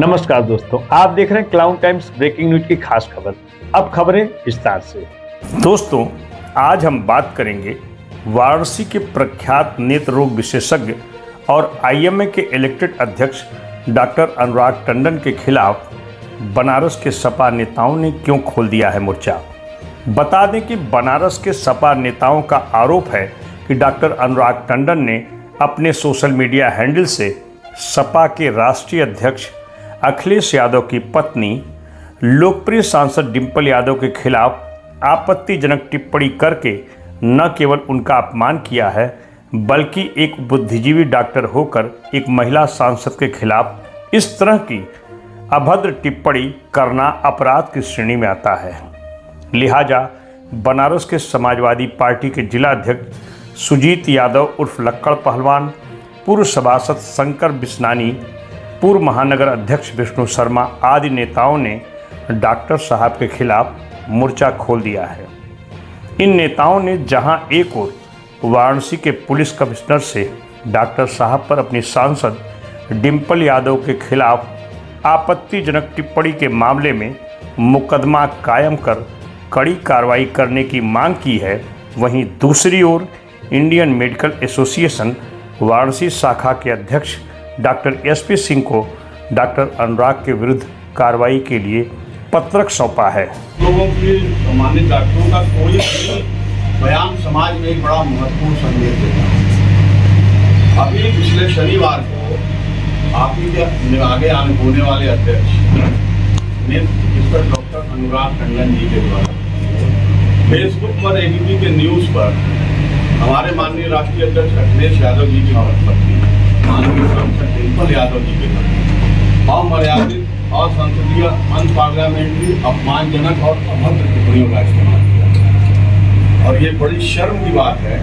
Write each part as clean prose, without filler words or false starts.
नमस्कार दोस्तों, आप देख रहे हैं क्लाउन टाइम्स ब्रेकिंग न्यूज की खास खबर। अब खबरें विस्तार से। दोस्तों, आज हम बात करेंगे वाराणसी के प्रख्यात नेत्र रोग विशेषज्ञ और आईएमए के इलेक्टेड अध्यक्ष डॉक्टर अनुराग टंडन के खिलाफ बनारस के सपा नेताओं ने क्यों खोल दिया है मोर्चा। बता दें कि बनारस के सपा नेताओं का आरोप है कि डॉक्टर अनुराग टंडन ने अपने सोशल मीडिया हैंडल से सपा के राष्ट्रीय अध्यक्ष अखिलेश यादव की पत्नी लोकप्रिय सांसद डिंपल यादव के खिलाफ आपत्तिजनक टिप्पणी करके न केवल उनका अपमान किया है, बल्कि एक बुद्धिजीवी डॉक्टर होकर एक महिला सांसद के खिलाफ इस तरह की अभद्र टिप्पणी करना अपराध की श्रेणी में आता है। लिहाजा बनारस के समाजवादी पार्टी के जिला अध्यक्ष सुजीत यादव उर्फ लक्कड़ पहलवान, पूर्व सभासद शंकर बिस्नानी, पूर्व महानगर अध्यक्ष विष्णु शर्मा आदि नेताओं ने डॉक्टर साहब के खिलाफ मोर्चा खोल दिया है। इन नेताओं ने जहां एक ओर वाराणसी के पुलिस कमिश्नर से डॉक्टर साहब पर अपनी सांसद डिंपल यादव के खिलाफ आपत्तिजनक टिप्पणी के मामले में मुकदमा कायम कर कड़ी कार्रवाई करने की मांग की है, वहीं दूसरी ओर इंडियन मेडिकल एसोसिएशन वाराणसी शाखा के अध्यक्ष डॉक्टर एसपी सिंह को डॉक्टर अनुराग के विरुद्ध कार्रवाई के लिए पत्रक सौंपा है। लोगों की सम्मानित डॉक्टरों का कोई भी बयान समाज में एक बड़ा महत्वपूर्ण संदेश देता है। अभी पिछले शनिवार को आप ही के आगे होने वाले अध्यक्ष मिस्टर डॉक्टर अनुराग टंडन जी के द्वारा फेसबुक पर एबीपी के न्यूज पर हमारे माननीय राष्ट्रीय अध्यक्ष अखिलेश यादव जी की पत्नी माननीय सांसद डिंपल यादव जी के अमर्यादित और संसदीय अनपार्लियामेंट्री अपमानजनक और अभद्र टिप्पणियों का इस्तेमाल किया। और ये बड़ी शर्म की बात है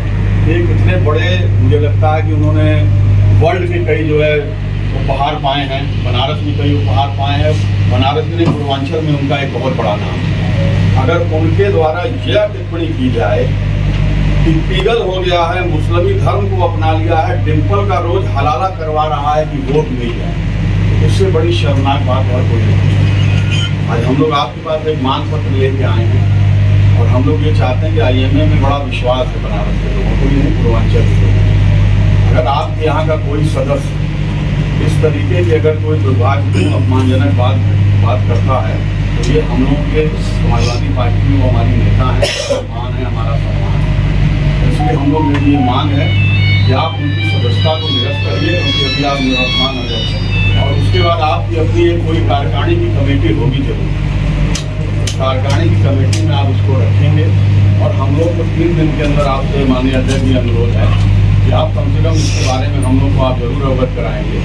कि इतने बड़े, मुझे लगता है कि उन्होंने वर्ल्ड के कई जो है उपहार पाए हैं, बनारस में कई उपहार पाए हैं। बनारस में पूर्वांचल में उनका एक बहुत बड़ा नाम है। अगर उनके द्वारा यह टिप्पणी की जाए कि पीगल हो गया है, मुस्लिमी धर्म को अपना लिया है, डिंपल का रोज हलाला करवा रहा है कि वोट मिल जाए, इससे बड़ी शर्मनाक बात और कोई नहीं। आज हम लोग आपके पास एक मांग पत्र लेके आए हैं और हम लोग ये चाहते हैं कि आईएमए में बड़ा विश्वास है बनारस के लोगों को, नहीं पूर्वांचल के लोगों को। अगर आपके यहाँ का कोई सदस्य इस तरीके की अगर कोई दुर्भाग्यपूर्ण अपमानजनक बात करता है तो ये हम लोगों के समाजवादी पार्टी में वो हमारी नेता है, सम्मान है, हमारा सम्मान है। इसलिए हम लोग मेरी ये मांग है कि आप उनकी सदस्यता को निरस्त करिए, उनके अभी आप निवर्तमान अध्यक्ष हैं और उसके बाद आपकी अपनी कोई कार्यकारिणी की कमेटी होगी जरूर। कार्यकारिणी की कमेटी में आप उसको रखेंगे और हम लोग को 3 दिन के अंदर आपसे माननीय अध्यक्ष जी अनुरोध है कि आप कम से कम इसके बारे में हम लोग को आप जरूर अवगत कराएंगे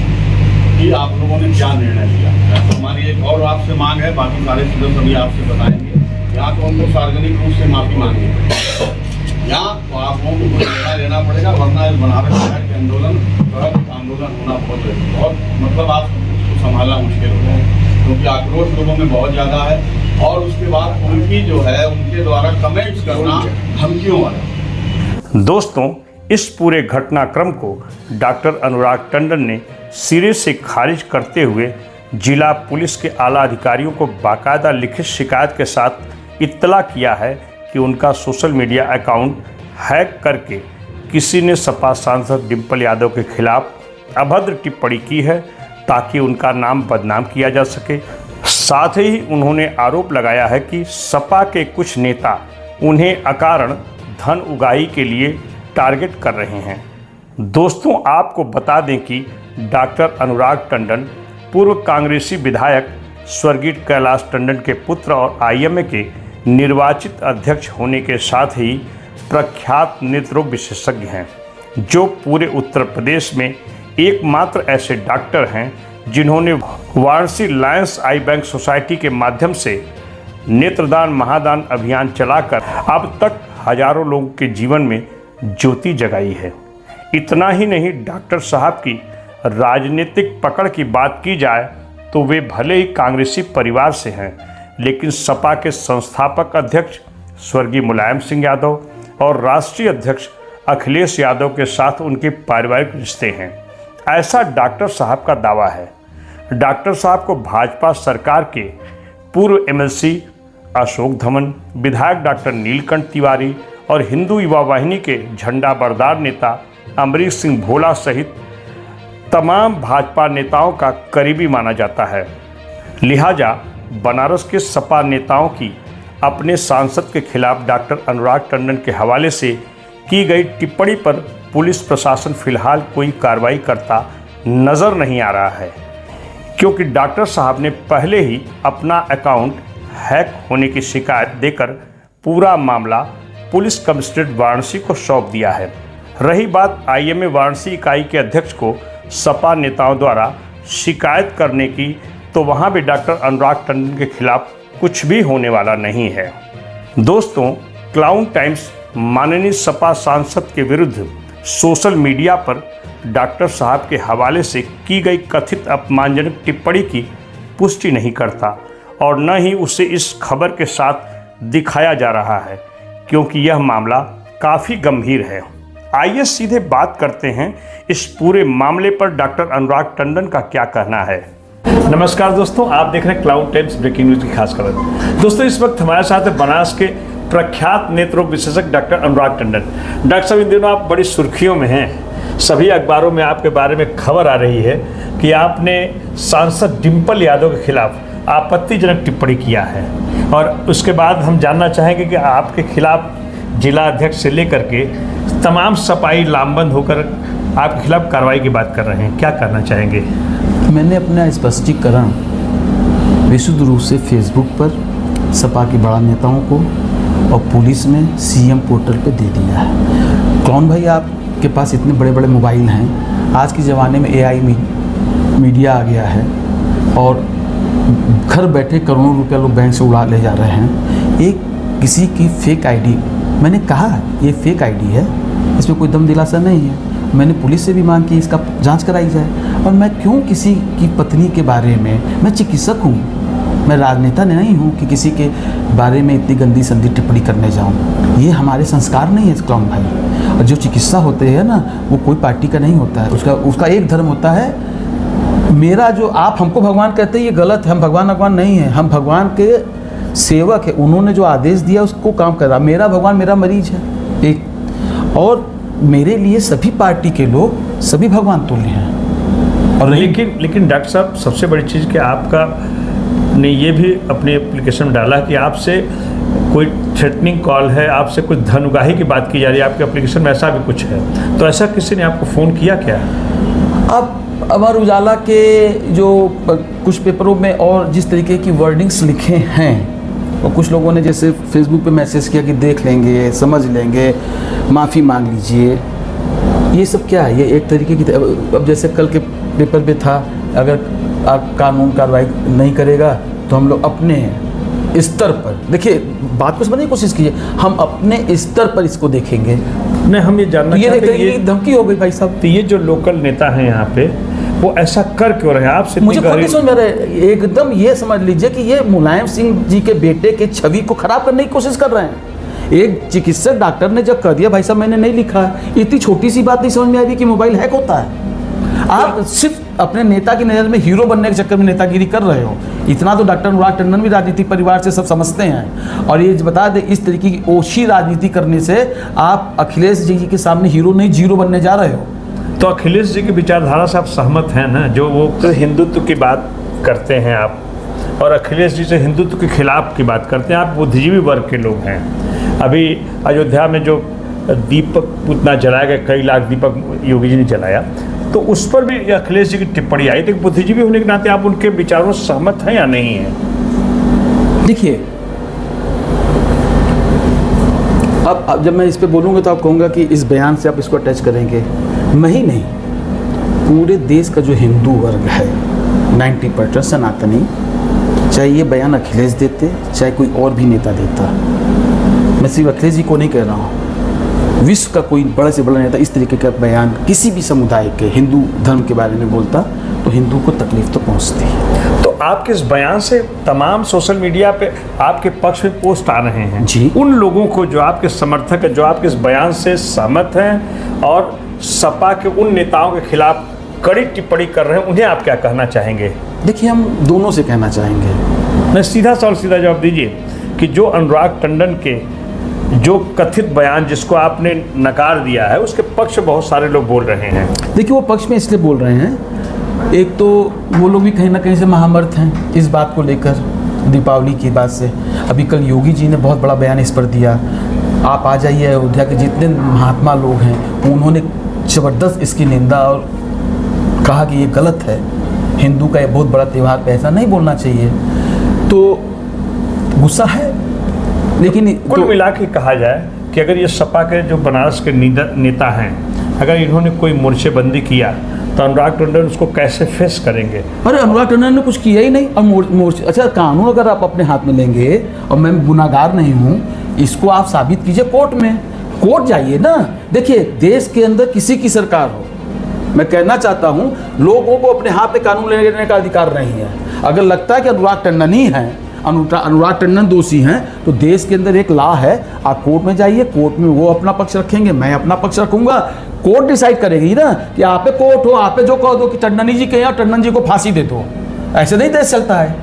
कि आप लोगों ने क्या निर्णय लिया। तो हमारी एक और आपसे मांग है, बाकी सारे सदस्य अभी आपसे बताएंगे। यहाँ तो उनको सार्वजनिक रूप से माफी मांगी, यहाँ तो आप लोगों को निर्णय लेना पड़ेगा, वरना इस बनारस शहर के आंदोलन होना बहुत मतलब आप उसको संभालना मुश्किल हो जाएगा, क्योंकि आक्रोश लोगों में बहुत ज़्यादा है। और उसके बाद उनकी जो है उनके द्वारा कमेंट्स करना धमकियों वाला। दोस्तों, इस पूरे घटनाक्रम को डॉक्टर अनुराग टंडन ने सिरे से खारिज करते हुए जिला पुलिस के आला अधिकारियों को बाकायदा लिखित शिकायत के साथ इत्तला किया है कि उनका सोशल मीडिया अकाउंट हैक करके किसी ने सपा सांसद डिंपल यादव के खिलाफ अभद्र टिप्पणी की है ताकि उनका नाम बदनाम किया जा सके। साथ ही उन्होंने आरोप लगाया है कि सपा के कुछ नेता उन्हें अकारण धन उगाही के लिए टारगेट कर रहे हैं। दोस्तों, आपको बता दें कि डॉक्टर अनुराग टंडन पूर्व कांग्रेसी विधायक स्वर्गीय कैलाश टंडन के पुत्र और आईएमए के निर्वाचित अध्यक्ष होने के साथ ही प्रख्यात नेत्र रोग विशेषज्ञ हैं, जो पूरे उत्तर प्रदेश में एकमात्र ऐसे डॉक्टर हैं जिन्होंने वाराणसी लायंस आई बैंक सोसाइटी के माध्यम से नेत्रदान महादान अभियान चलाकर अब तक हजारों लोगों के जीवन में ज्योति जगाई है। इतना ही नहीं, डॉक्टर साहब की राजनीतिक पकड़ की बात की जाए तो वे भले ही कांग्रेसी परिवार से हैं, लेकिन सपा के संस्थापक अध्यक्ष स्वर्गीय मुलायम सिंह यादव और राष्ट्रीय अध्यक्ष अखिलेश यादव के साथ उनके पारिवारिक रिश्ते हैं, ऐसा डॉक्टर साहब का दावा है। डॉक्टर साहब को भाजपा सरकार के पूर्व एमएलसी अशोक धवन, विधायक डॉक्टर नीलकंठ तिवारी और हिंदू युवा वाहिनी के झंडा बरदार नेता अमरीश सिंह भोला सहित तमाम भाजपा नेताओं का करीबी माना जाता है। लिहाजा बनारस के सपा नेताओं की अपने सांसद के खिलाफ डॉक्टर अनुराग टंडन के हवाले से की गई टिप्पणी पर पुलिस प्रशासन फिलहाल कोई कार्रवाई करता नजर नहीं आ रहा है, क्योंकि डॉक्टर साहब ने पहले ही अपना अकाउंट हैक होने की शिकायत देकर पूरा मामला पुलिस कमिश्नरेट वाराणसी को सौंप दिया है। रही बात आईएमए वाराणसी इकाई के अध्यक्ष को सपा नेताओं द्वारा शिकायत करने की, तो वहां भी डॉक्टर अनुराग टंडन के खिलाफ कुछ भी होने वाला नहीं है। दोस्तों, क्लाउन टाइम्स माननीय सपा सांसद के विरुद्ध सोशल मीडिया पर डॉक्टर साहब के हवाले से की गई कथित अपमानजनक टिप्पणी की पुष्टि नहीं करता और न ही उसे इस खबर के साथ दिखाया जा रहा है, क्योंकि यह मामला काफ़ी गंभीर है। आइए सीधे बात करते हैं इस पूरे मामले पर डॉक्टर अनुराग टंडन का क्या कहना है। नमस्कार दोस्तों, आप देख रहे हैं क्लाउन टाइम्स ब्रेकिंग न्यूज की खास खबर। दोस्तों, इस वक्त हमारे साथ है बनारस के प्रख्यात नेत्र रोग विशेषज्ञ डॉक्टर अनुराग टंडन। डॉक्टर साहब, इन दिनों आप बड़ी सुर्खियों में हैं। सभी अखबारों में आपके बारे में खबर आ रही है कि आपने सांसद डिंपल यादव के खिलाफ आपत्तिजनक टिप्पणी किया है, और उसके बाद हम जानना चाहेंगे कि आपके खिलाफ जिला अध्यक्ष से लेकर के तमाम सपाई लामबंद होकर आपके खिलाफ कार्रवाई की बात कर रहे हैं। क्या करना चाहेंगे? मैंने अपना स्पष्टीकरण विशुद्ध रूप से फेसबुक पर सपा के बड़ा नेताओं को और पुलिस में सीएम पोर्टल पे दे दिया है। कौन भाई, आपके पास इतने बड़े बड़े मोबाइल हैं, आज के ज़माने में एआई मीडिया आ गया है और घर बैठे करोड़ों रुपया लोग बैंक से उड़ा ले जा रहे हैं। एक किसी की फेक आईडी, मैंने कहा ये फेक आईडी है, इसमें कोई दम दिलासा नहीं है। मैंने पुलिस से भी मांग की इसका जांच कराई जाए। और मैं क्यों किसी की पत्नी के बारे में, मैं चिकित्सक हूँ, मैं राजनेता नहीं हूँ कि किसी के बारे में इतनी गंदी संदी टिप्पणी करने जाऊँ। ये हमारे संस्कार नहीं है क्लाउन भाई। और जो चिकित्सा होते हैं ना, वो कोई पार्टी का नहीं होता है, उसका एक धर्म होता है। मेरा जो आप हमको भगवान कहते हैं ये गलत है, हम भगवान नहीं हैं, हम भगवान के सेवक है। उन्होंने जो आदेश दिया उसको काम कर रहा। मेरा भगवान मेरा मरीज है एक, और मेरे लिए सभी पार्टी के लोग सभी भगवान तुल्य हैं। और लेकिन डॉक्टर साहब, सबसे बड़ी चीज़ कि आपका ने ये भी अपने एप्लीकेशन में डाला कि आपसे कोई थ्रेटनिंग कॉल है, आपसे कुछ धन उगाही की बात की जा रही है, आपके एप्लीकेशन में ऐसा भी कुछ है। तो ऐसा किसी ने आपको फ़ोन किया क्या? अब अमर उजाला के जो कुछ पेपरों में और जिस तरीके की वर्डिंग्स लिखे हैं, और कुछ लोगों ने जैसे फेसबुक पे मैसेज किया कि देख लेंगे, समझ लेंगे, माफ़ी मांग लीजिए, ये सब क्या है? ये एक तरीके की, अब जैसे कल के पेपर पे था, अगर कानून कार्रवाई नहीं करेगा तो हम लोग अपने स्तर पर, देखिए बात को समझने की कोशिश कीजिए, हम अपने स्तर पर इसको देखेंगे। नहीं, हम ये जानना चाहते हैं, ये धमकी हो गई भाई साहब। तो ये जो लोकल नेता हैं यहाँ पे, वो ऐसा कर क्यों रहे हैं आपसे? मुझे खुद नहीं समझ में आ रहा है। एकदम ये समझ लीजिए कि ये मुलायम सिंह जी के बेटे के छवि को खराब करने की कोशिश कर रहे हैं। एक चिकित्सक डॉक्टर ने जब कह दिया भाई साहब मैंने नहीं लिखा है, इतनी छोटी सी बात नहीं समझ में आ रही कि मोबाइल हैक होता है। आप सिर्फ अपने नेता की नज़र में हीरो बनने के चक्कर में नेतागिरी कर रहे हो। इतना तो डॉक्टर अनुराग टंडन भी राजनीतिक परिवार से सब समझते हैं। और ये बता दें, इस तरीके की ओछी राजनीति करने से आप अखिलेश जी के सामने हीरो नहीं जीरो बनने जा रहे हो। तो अखिलेश जी की विचारधारा से आप सहमत हैं ना? जो वो तो हिंदुत्व की बात करते हैं आप, और अखिलेश जी से हिंदुत्व के खिलाफ की बात करते हैं आप। बुद्धिजीवी वर्ग के लोग हैं। अभी अयोध्या में जो दीपक उतना जलाया गया, कई लाख दीपक योगी जी ने जलाया, तो उस पर भी अखिलेश जी की टिप्पणी आई। तो बुद्धिजीवी होने के नाते आप उनके विचारों से सहमत हैं या नहीं हैं? देखिए, अब जब मैं इस पे बोलूँगा तो आप कहूँगा कि इस बयान से आप इसको अटैच करेंगे। मैं ही नहीं, पूरे देश का जो हिंदू वर्ग है 90% सनातनी, चाहे ये बयान अखिलेश देते, चाहे कोई और भी नेता देता, मैं सिर्फ अखिलेश जी को नहीं कह रहा हूँ, विश्व का कोई बड़े से बड़ा नेता इस तरीके का बयान किसी भी समुदाय के हिंदू धर्म के बारे में बोलता तो हिंदू को तकलीफ तो पहुँचती है। तो आपके इस बयान से तमाम सोशल मीडिया पे आपके पक्ष में पोस्ट आ रहे हैं जी। उन लोगों को जो आपके समर्थक हैं, जो आपके इस बयान से सहमत हैं और सपा के उन नेताओं के खिलाफ कड़ी टिप्पणी कर रहे हैं, उन्हें आप क्या कहना चाहेंगे? देखिए, हम दोनों से कहना चाहेंगे। मैं सीधा सवाल सीधा जवाब दीजिए कि जो अनुराग टंडन के जो कथित बयान जिसको आपने नकार दिया है, उसके पक्ष बहुत सारे लोग बोल रहे हैं। देखिए, वो पक्ष में इसलिए बोल रहे हैं, एक तो वो लोग भी कहीं ना कहीं से महामर्थ हैं इस बात को लेकर, दीपावली की बात से। अभी कल योगी जी ने बहुत बड़ा बयान इस पर दिया। आप आ जाइए, अयोध्या के जितने महात्मा लोग हैं उन्होंने ज़बरदस्त इसकी निंदा और कहा कि ये गलत है, हिंदू का ये बहुत बड़ा त्यौहार पे ऐसा नहीं बोलना चाहिए। तो गुस्सा है, लेकिन कुल मिला के कहा जाए कि अगर ये सपा के जो बनारस के नेता हैं, अगर इन्होंने कोई मोर्चेबंदी किया तो अनुराग टंडन उसको कैसे फेस करेंगे? अरे अनुराग टंडन ने कुछ किया ही नहीं। और मोर्चे, अच्छा, कानून अगर आप अपने हाथ में लेंगे और मैं गुनाहगार नहीं हूँ, इसको आप साबित कीजिए कोर्ट में। कोर्ट जाइए ना। देखिए, देश के अंदर किसी की सरकार हो, मैं कहना चाहता हूँ, लोगों को अपने हाथ में कानून लेने का अधिकार नहीं है। अगर लगता है कि अनुराग टंडन ही है, अनुराग टंडन दोषी हैं, तो देश के अंदर एक लॉ है, आप कोर्ट में जाइए, कोर्ट में वो अपना पक्ष रखेंगे, मैं अपना पक्ष रखूंगा, कोर्ट डिसाइड करेगी ना कि आप पे कोर्ट हो, आप पे जो कह दो कि टंडन जी के यहाँ टंडन जी को फांसी दे दो। ऐसे नहीं देश चलता है।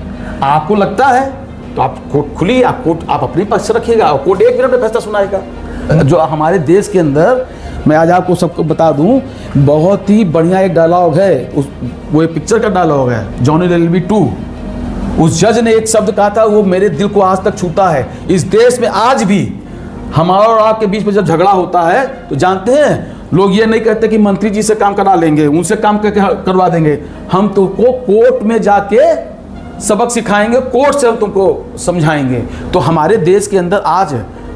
आपको लगता है तो आप कोर्ट खुली, आप कोर्ट आप अपनी पक्ष रखिएगा और कोर्ट 1 मिनट में फैसला सुनाएगा। जो हमारे देश के अंदर, मैं आज आपको सबको बता दूं, बहुत ही बढ़िया एक डायलॉग है, वो एक पिक्चर का डायलॉग है, जॉनी LLB 2। उस जज ने एक शब्द कहा था, वो मेरे दिल को आज तक छूता है। इस देश में आज भी हमारा और आपके बीच में जब झगड़ा होता है तो जानते हैं, लोग ये नहीं कहते कि मंत्री जी से काम करा लेंगे, उनसे काम करवा देंगे, हम तुमको कोर्ट में जाके सबक सिखाएंगे, कोर्ट से हम तुमको समझाएंगे। तो हमारे देश के अंदर आज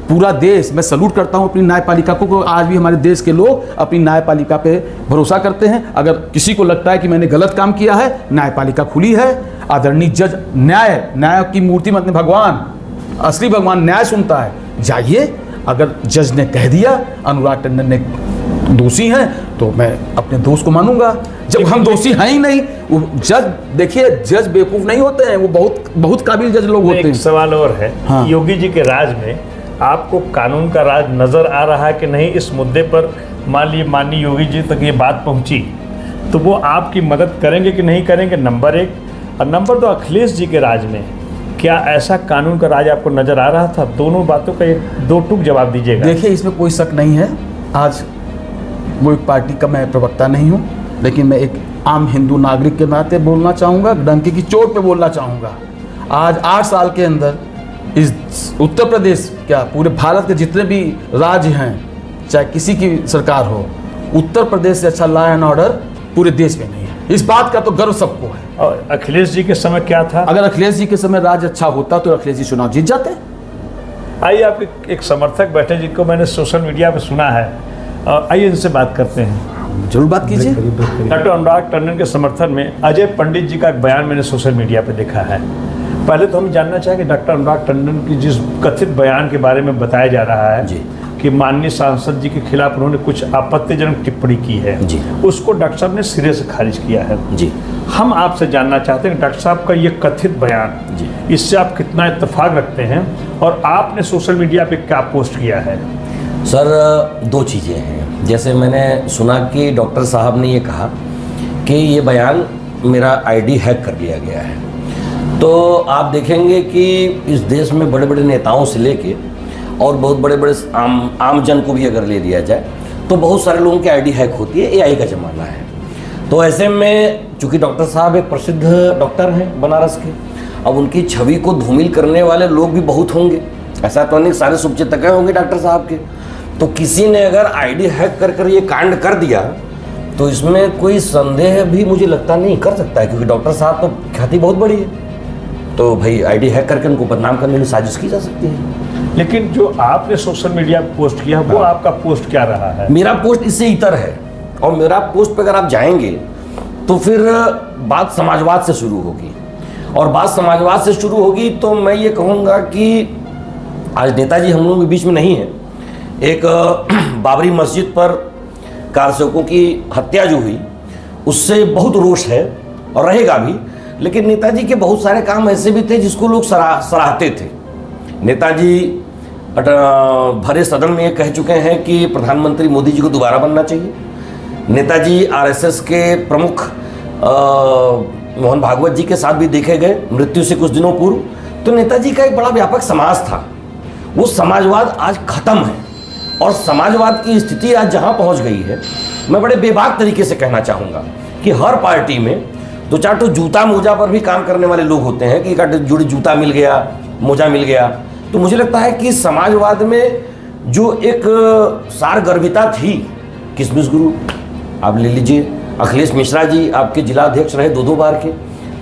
पूरा देश, मैं सल्यूट करता हूं अपनी न्यायपालिका को, आज भी हमारे देश के लोग अपनी न्यायपालिका पे भरोसा करते हैं। अगर किसी को लगता है कि मैंने गलत काम किया है, न्यायपालिका खुली है, आदरणीय जज, न्याय की मूर्ति मतलब भगवान, असली भगवान न्याय सुनता है। जाइए, अगर जज ने कह दिया अनुराग टंडन ने दोषी हैं, तो मैं अपने दोस्त को मानूंगा। जब हम दोषी हैं ही नहीं, वो जज, देखिए, जज बेवकूफ़ नहीं होते हैं, वो बहुत काबिल जज लोग होते हैं। एक सवाल और है, हाँ। योगी जी के राज में आपको कानून का राज नजर आ रहा है कि नहीं? इस मुद्दे पर मान लीजिए माननीय योगी जी तक ये बात पहुंची तो वो आपकी मदद करेंगे कि नहीं करेंगे, नंबर 1। और नंबर 2, अखिलेश जी के राज में क्या ऐसा कानून का राज आपको नजर आ रहा था? दोनों बातों का एक 2 टूक जवाब दीजिएगा। देखिए, इसमें कोई शक नहीं है। आज वो एक पार्टी का मैं प्रवक्ता नहीं हूँ, लेकिन मैं एक आम हिंदू नागरिक के नाते बोलना चाहूँगा, डंके की चोट पे बोलना चाहूँगा। आज 8 साल के अंदर इस उत्तर प्रदेश, क्या पूरे भारत के जितने भी राज्य हैं, चाहे किसी की सरकार हो, उत्तर प्रदेश से अच्छा लॉ एंड ऑर्डर पूरे देश में नहीं है। इस बात का तो गर्व सबको है। और अखिलेश जी के समय क्या था? अगर अखिलेश जी के समय राज्य अच्छा होता तो अखिलेश जी चुनाव जीत जाते। आइए, आपके एक समर्थक बैठे जिनको मैंने सोशल मीडिया पे सुना है, और आइए इनसे बात करते हैं। जरूर बात कीजिए। डॉक्टर अनुराग टंडन के समर्थन में अजय पंडित जी का एक बयान मैंने सोशल मीडिया पे देखा है। पहले तो हम जानना चाहेंगे डॉक्टर अनुराग टंडन की जिस कथित बयान के बारे में बताया जा रहा है जी, कि माननीय सांसद जी के खिलाफ उन्होंने कुछ आपत्तिजनक टिप्पणी की है जी, उसको डॉक्टर साहब ने सिरे से खारिज किया है जी। हम आपसे जानना चाहते हैं डॉक्टर साहब का ये कथित बयान जी, इससे आप कितना इत्तेफाक रखते हैं और आपने सोशल मीडिया पे क्या पोस्ट किया है? सर, 2 चीज़ें हैं। जैसे मैंने सुना कि डॉक्टर साहब ने ये कहा कि ये बयान मेरा आईडी हैक कर लिया गया है, तो आप देखेंगे कि इस देश में बड़े बड़े नेताओं से लेके और बहुत बड़े बड़े आम जन को भी अगर ले लिया जाए तो बहुत सारे लोगों की आईडी हैक होती है। AI का ज़माना है, तो ऐसे में चूँकि डॉक्टर साहब एक प्रसिद्ध डॉक्टर हैं बनारस के, अब उनकी छवि को धूमिल करने वाले लोग भी बहुत होंगे। ऐसा तो नहीं सारे शुभचिंतक होंगे डॉक्टर साहब के, तो किसी ने अगर आईडी हैक कर ये कांड कर दिया तो इसमें कोई संदेह भी मुझे लगता नहीं कर सकता है, क्योंकि डॉक्टर साहब तो ख्याति बहुत बड़ी है, तो भाई आईडी हैक करके उनको बदनाम करने की साजिश की जा सकती है। लेकिन जो आपने सोशल मीडिया पे पोस्ट किया वो आपका पोस्ट क्या रहा है? मेरा पोस्ट इससे इतर है, और मेरा पोस्ट पे अगर आप जाएंगे तो फिर बात समाजवाद से शुरू होगी, और बात समाजवाद से शुरू होगी तो मैं ये कहूँगा कि आज नेताजी हम लोगों के बीच में नहीं है। एक बाबरी मस्जिद पर कारसेवकों की हत्या जो हुई उससे बहुत रोष है और रहेगा भी, लेकिन नेताजी के बहुत सारे काम ऐसे भी थे जिसको लोग सराहते थे। नेताजी भरे सदन में ये कह चुके हैं कि प्रधानमंत्री मोदी जी को दोबारा बनना चाहिए। नेताजी आरएसएस के प्रमुख मोहन भागवत जी के साथ भी देखे गए मृत्यु से कुछ दिनों पूर्व। तो नेताजी का एक बड़ा व्यापक समाज था, वो समाजवाद आज खत्म है और समाजवाद की स्थिति आज जहां पहुंच गई है, मैं बड़े बेबाक तरीके से कहना चाहूँगा कि हर पार्टी में दो चार तो जूता मोजा पर भी काम करने वाले लोग होते हैं कि एक जुड़ी जूता मिल गया, मोजा मिल गया। तो मुझे लगता है कि समाजवाद में जो एक सारगर्भिता थी, किशमिश गुरु आप ले लीजिए, अखिलेश मिश्रा जी आपके जिला अध्यक्ष रहे 2-2 बार के,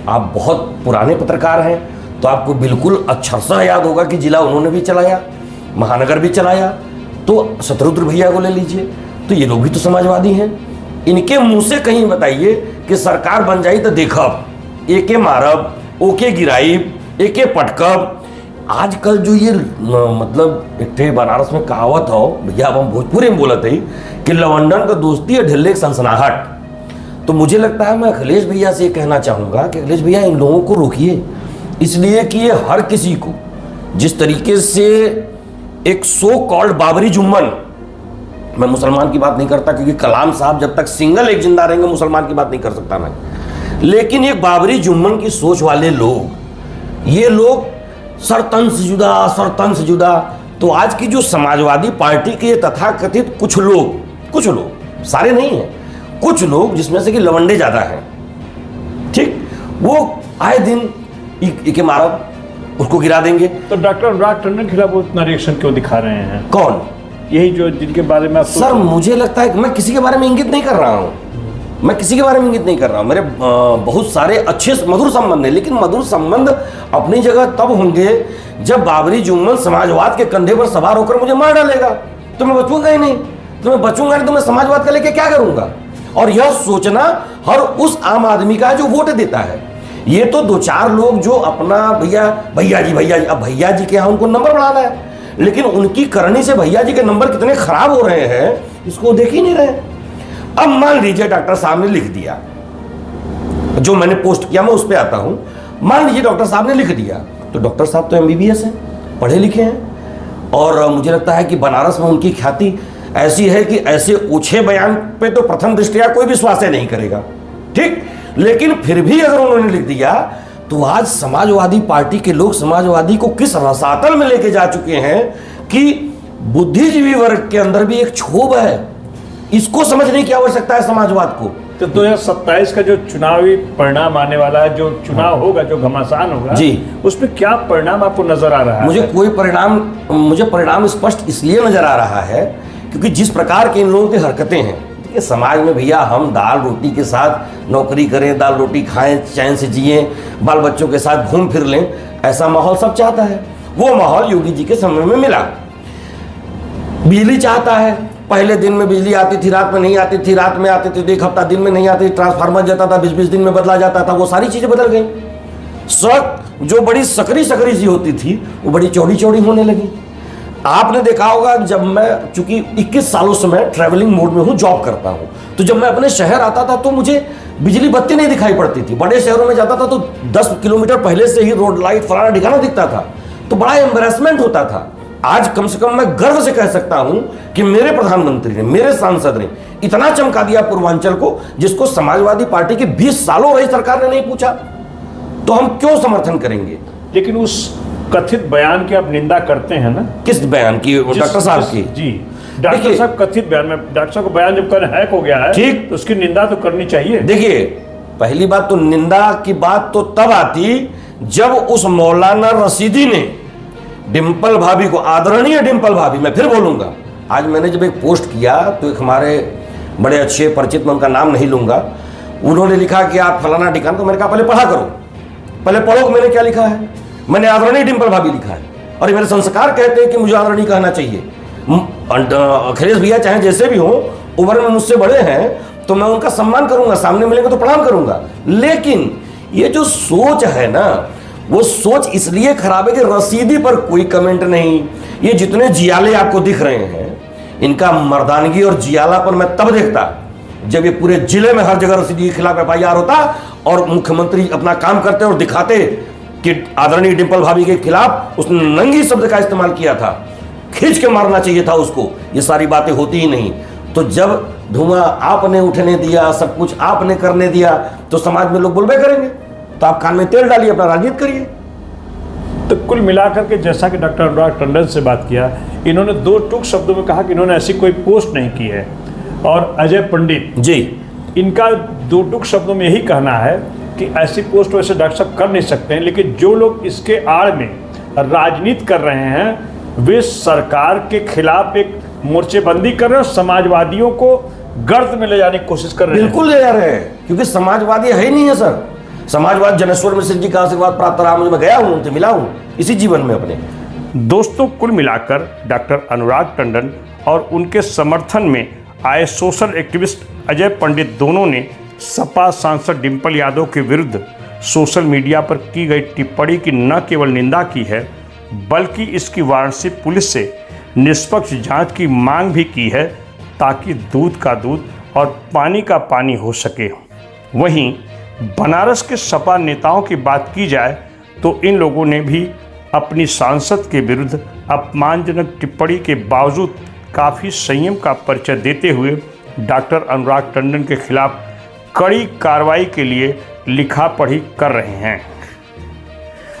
आप बहुत पुराने पत्रकार हैं तो आपको बिल्कुल अक्षरशः याद होगा कि जिला उन्होंने भी चलाया, महानगर भी चलाया। तो शत्रुद्र भैया को ले लीजिए, तो ये लोग भी तो समाजवादी हैं। इनके मुंह से कहीं बताइए कि सरकार बन जाई तो देखब, एके मारब, ओके गिराइब, एके पटकब। आजकल जो ये मतलब एक थे बनारस में कहावत हो भैया, अब हम भोजपुरी में बोलते ही कि लवंडन का दोस्ती है ढिल्ले सनसनाहट। तो मुझे लगता है मैं अखिलेश भैया से कहना चाहूँगा कि अखिलेश भैया इन लोगों को रोकिए, इसलिए कि ये हर किसी को जिस तरीके से एक सो कॉल्ड बाबरी जुम्मन, मैं मुसलमान की बात नहीं करता क्योंकि कलाम साहब जब तक सिंगल एक जिंदा रहेंगे मुसलमान की बात नहीं कर सकता मैं, लेकिन एक बाबरी जुम्मन की सोच वाले लोग, ये लोग सरतन से जुदा। तो आज की जो समाजवादी पार्टी के तथाकथित कुछ लोग सारे नहीं हैं, कुछ लोग जिसमें से कि लवंडे ज्यादा हैं, ठीक, वो आए दिन इके मारब, उसको गिरा देंगे। तो डॉक्टर अनुराग टंडन के खिलाफ वो इतना रिएक्शन क्यों दिखा रहे हैं? कौन? यही जो जिनके बारे में आप सर मुझे लगता है कि मैं किसी के बारे में इंगित नहीं कर रहा हूँ, मेरे बहुत सारे अच्छे मधुर संबंध हैं, लेकिन मधुर संबंध अपनी जगह तब होंगे जब बाबरी जुम्मन समाजवाद के कंधे पर सवार होकर मुझे मार डालेगा, तो मैं बचूंगा ही नहीं। तो मैं समाजवाद का लेके क्या करूंगा? और यह सोचना हर उस आम आदमी का जो वोट देता है। ये तो 2-4 लोग जो अपना भैया जी, अब भैया जी के यहाँ उनको नंबर बढ़ाना है, लेकिन उनकी करनी से भैया जी के नंबर कितने खराब हो रहे हैं इसको देख ही नहीं रहे। अब मान लीजिए डॉक्टर साहब ने लिख दिया, जो मैंने पोस्ट किया मैं उस पर आता हूं, मान लीजिए डॉक्टर साहब ने लिख दिया, तो डॉक्टर साहब तो MBBS हैं, पढ़े लिखे हैं, और मुझे लगता है कि बनारस में उनकी ख्याति ऐसी है कि ऐसे ओछे बयान पे तो प्रथम दृष्टया कोई विश्वास नहीं करेगा, ठीक। लेकिन फिर भी अगर उन्होंने लिख दिया तो आज समाजवादी पार्टी के लोग समाजवादी को किस रसातल में लेके जा चुके हैं कि बुद्धिजीवी वर्ग के अंदर भी एक क्षोभ है, इसको समझने की आवश्यकता है समाजवाद को। तो 2027 का जो चुनावी परिणाम आने वाला है, जो चुनाव होगा, जो घमासान होगा जी, उसमें क्या परिणाम आपको नजर आ रहा है? मुझे परिणाम स्पष्ट इसलिए नजर आ रहा है क्योंकि जिस प्रकार के इन लोगों की हरकतें हैं, देखिए समाज में भैया हम दाल रोटी के साथ नौकरी करें, दाल रोटी खाएं, चैन से जिए, बाल बच्चों के साथ घूम फिर लें, ऐसा माहौल सब चाहता है। वो माहौल योगी जी के समय में मिला। बिजली चाहता है, पहले दिन में बिजली आती थी, रात में नहीं आती थी, रात में आती थी तो 1 हफ्ता दिन में नहीं आती, ट्रांसफार्मर जाता था 20-20 दिन में बदला जाता था, वो सारी चीजें बदल गई। सड़क जो बड़ी सकरी सी होती थी वो बड़ी चौड़ी होने लगी। आपने देखा होगा, जब मैं चूंकि 21 सालों से मैं ट्रैवलिंग मोड में हूँ, जॉब करता हूँ, तो जब मैं अपने शहर आता था तो मुझे बिजली बत्ती नहीं दिखाई पड़ती थी। बड़े शहरों में जाता था तो 10 किलोमीटर पहले से ही रोड लाइट फलाना ठिकाना दिखता था, तो बड़ा एम्बेरसमेंट होता था। आज कम से कम मैं गर्व से कह सकता हूं कि मेरे प्रधानमंत्री ने, मेरे सांसद ने इतना चमका दिया पूर्वांचल को, जिसको समाजवादी पार्टी की 20 सालों रही सरकार ने नहीं पूछा, तो हम क्यों समर्थन करेंगे? लेकिन उस कथित बयान की आप निंदा करते हैं ना? किस बयान की? डॉक्टर साहब की? जी, डॉक्टर साहब कथित बयान में, डॉक्टर साहब का बयान जब हैक हो गया है, ठीक, तो उसकी निंदा तो करनी चाहिए। देखिए, पहली बात तो निंदा की बात तो तब आती जब उस मौलाना रशीदी ने डिंपल भाभी को, आदरणीय डिंपल भाभी, मैं फिर बोलूंगा, आज मैंने जब एक पोस्ट किया तो एक हमारे बड़े अच्छे परिचित, मैं उनका नाम नहीं लूंगा, उन्होंने लिखा कि आप फलाना ठिकाना, तो मैंने कहा पहले पढ़ा करो, पहले पढ़ो मैंने क्या लिखा है। मैंने आदरणीय डिंपल भाभी लिखा है, और ये मेरे संस्कार कहते हैं कि मुझे आदरणीय कहना चाहिए। अखिलेश भैया चाहे जैसे भी हो, उम्र में मुझसे बड़े हैं तो मैं उनका सम्मान करूंगा, सामने मिलेंगे तो प्रणाम करूंगा। लेकिन ये जो सोच है ना, वो सोच इसलिए खराब है कि रसीदी पर कोई कमेंट नहीं। ये जितने जियाले आपको दिख रहे हैं, इनका मर्दानगी और जियालापन मैं तब देखता जब ये पूरे जिले में हर जगह रसीदी के खिलाफ FIR होता और मुख्यमंत्री अपना काम करते और दिखाते कि आदरणीय डिंपल भाभी के खिलाफ उसने नंगी शब्द का इस्तेमाल किया था, खींच के मारना चाहिए था उसको। ये सारी बातें होती ही नहीं। तो जब धुआं आपने उठने दिया, सब कुछ आपने करने दिया, तो समाज में लोग बोलबे करेंगे। तो आप कान में तेल डालिए, अपना राजनीति करिए। तो कुल मिलाकर के जैसा कि डॉक्टर अनुराग टंडन से बात किया, इन्होंने दो टूक शब्दों में कहा कि इन्होंने ऐसी कोई पोस्ट नहीं की है। और अजय पंडित जी, इनका दो टूक शब्दों में यही कहना है कि ऐसी पोस्ट वैसे डॉक्टर साहब कर नहीं सकते हैं, लेकिन जो लोग इसके आड़ में राजनीति कर रहे हैं वे सरकार के खिलाफ एक मोर्चेबंदी कर रहे हैं और समाजवादियों को गर्द में ले जाने की कोशिश कर रहे हैं। बिल्कुल ले जा रहे हैं, क्योंकि समाजवादी है ही नहीं है सर। समाजवाद जनेश्वर मिश्र जी का आशीर्वाद प्राप्त रहा, मुझे, मैं गया हूं, उनसे मिला हूं इसी जीवन में अपने। दोस्तों, कुल मिलाकर डॉक्टर अनुराग टंडन और उनके समर्थन में आए सोशल एक्टिविस्ट अजय पंडित दोनों ने सपा सांसद डिंपल यादव के विरुद्ध सोशल मीडिया पर की गई टिप्पणी की न केवल निंदा की है, बल्कि इसकी वाराणसी पुलिस से निष्पक्ष जांच की मांग भी की है, ताकि दूध का दूध और पानी का पानी हो सके। वहीं बनारस के सपा नेताओं की बात की जाए तो इन लोगों ने भी अपनी सांसद के विरुद्ध अपमानजनक टिप्पणी के बावजूद काफ़ी संयम का परिचय देते हुए डॉक्टर अनुराग टंडन के खिलाफ कड़ी कार्रवाई के लिए लिखा पढ़ी कर रहे हैं।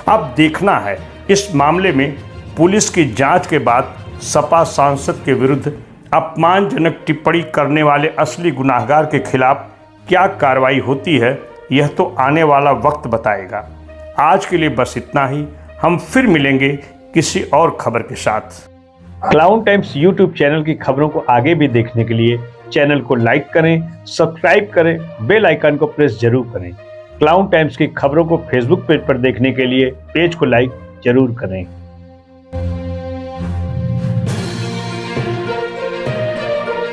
अब देखना है इस मामले में पुलिस की जांच के बाद सपा सांसद के विरुद्ध अपमानजनक टिप्पणी करने वाले असली गुनाहगार के खिलाफ क्या कार्रवाई होती है। यह तो आने वाला वक्त बताएगा। आज के लिए बस इतना ही। हम फिर मिलेंगे किसी और खबर के साथ। क्लाउन टाइम्स यूट्यूब चैनल की खबरों को आगे भी देखने के लिए चैनल को लाइक करें, सब्सक्राइब करें, बेल आइकन को प्रेस जरूर करें। क्लाउन टाइम्स की खबरों को फेसबुक पेज पर देखने के लिए पेज को लाइक जरूर करें।